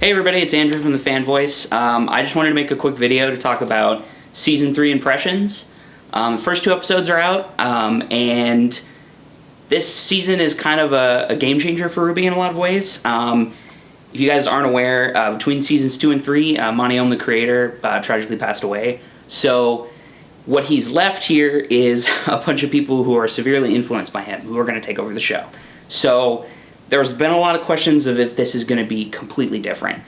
Hey everybody, it's Andrew from the Fan Voice. I just wanted to make a quick video to talk about Season 3 impressions. First 2 episodes are out, and this season is kind of a game changer for RWBY in a lot of ways. If you guys aren't aware, between Seasons 2 and 3, Monty, the creator, tragically passed away. So what he's left here is a bunch of people who are severely influenced by him, who are going to take over the show. So there's been a lot of questions of if this is going to be completely different.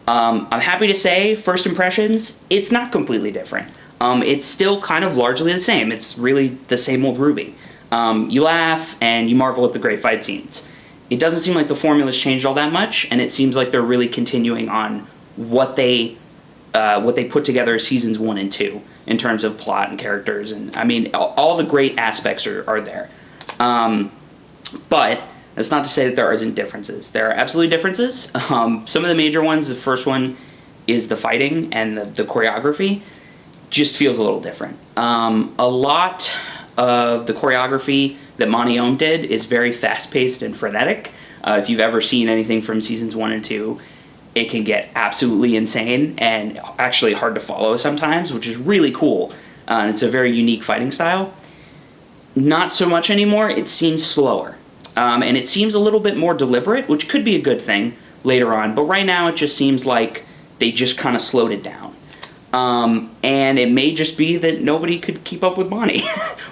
I'm happy to say, first impressions, it's not completely different. It's still kind of largely the same. It's really the same old RWBY. You laugh and you marvel at the great fight scenes. It doesn't seem like the formula's changed all that much, and it seems like they're really continuing on what they put together as Seasons 1 and 2 in terms of plot and characters, and I mean, all the great aspects are there. But that's not to say that there isn't differences. There are absolutely differences. Some of the major ones, the first one is the fighting and the choreography just feels a little different. A lot of the choreography that Monty did is very fast-paced and frenetic. If you've ever seen anything from Seasons 1 and 2, it can get absolutely insane and actually hard to follow sometimes, which is really cool. It's a very unique fighting style. Not so much anymore. It seems slower. And it seems a little bit more deliberate, which could be a good thing later on. But right now it just seems like they just kind of slowed it down. And it may just be that nobody could keep up with Monty,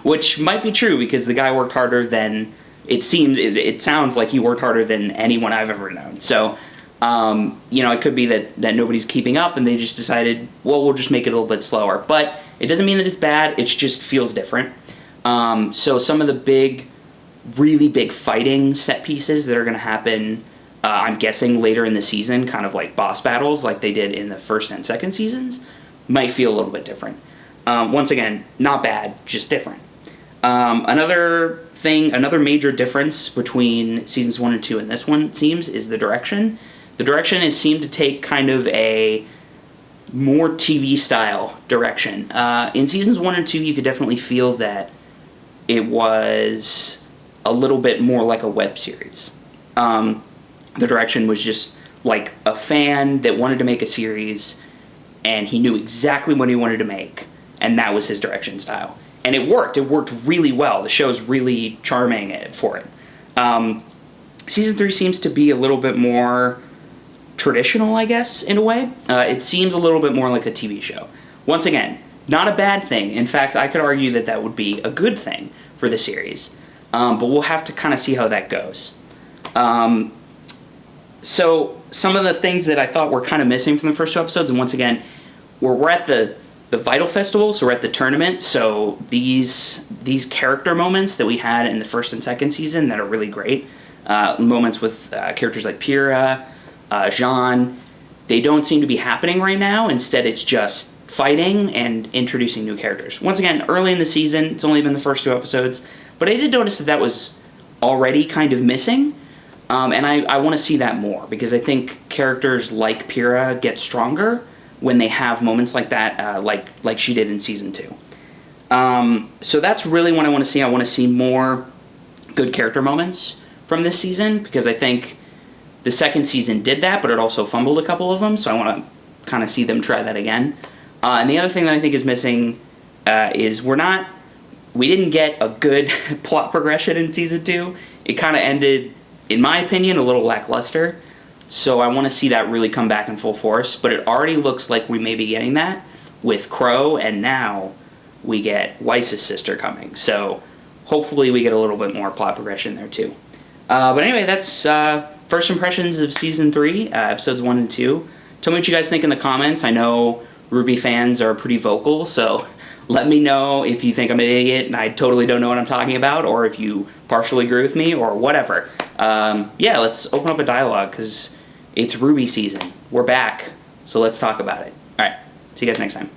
which might be true because the guy worked harder than, it sounds like he worked harder than anyone I've ever known. So, it could be that nobody's keeping up and they just decided, well, we'll just make it a little bit slower. But it doesn't mean that it's bad, it just feels different. So some of the really big fighting set pieces that are going to happen, I'm guessing later in the season, kind of like boss battles like they did in the first and second seasons, might feel a little bit different. Once again, not bad, just different. Another major difference between Seasons 1 and 2 and this one, it seems, is the direction. The direction has seemed to take kind of a more TV-style direction. In Seasons 1 and 2, you could definitely feel that it was a little bit more like a web series. The direction was just like a fan that wanted to make a series, and he knew exactly what he wanted to make, and that was his direction style. And it worked. It worked really well. The show's really charming for it. Season 3 seems to be a little bit more traditional, I guess, in a way. It seems a little bit more like a TV show. Once again, not a bad thing. In fact, I could argue that that would be a good thing for the series. But we'll have to kind of see how that goes. So some of the things that I thought were kind of missing from the first 2 episodes, and once again, we're at the Vital Festival, so we're at the tournament, so these character moments that we had in the first and second season that are really great, moments with characters like Pyrrha, Jean, they don't seem to be happening right now. Instead, it's just fighting and introducing new characters. Once again, early in the season, it's only been the first 2 episodes, but I did notice that was already kind of missing, and I want to see that more, because I think characters like Pyrrha get stronger when they have moments like that, like she did in Season 2. So that's really what I want to see. I want to see more good character moments from this season, because I think the second season did that, but it also fumbled a couple of them, so I want to kind of see them try that again. And the other thing that I think is missing is we didn't get a good plot progression in Season 2. It kind of ended, in my opinion, a little lackluster. So I want to see that really come back in full force. But it already looks like we may be getting that with Crow, and now we get Weiss's sister coming. So hopefully we get a little bit more plot progression there too. But anyway, that's first impressions of Season 3, episodes 1 and 2. Tell me what you guys think in the comments. I know RWBY fans are pretty vocal, so let me know if you think I'm an idiot and I totally don't know what I'm talking about, or if you partially agree with me, or whatever. Yeah, let's open up a dialogue, because it's RWBY season. We're back, so let's talk about it. Alright, see you guys next time.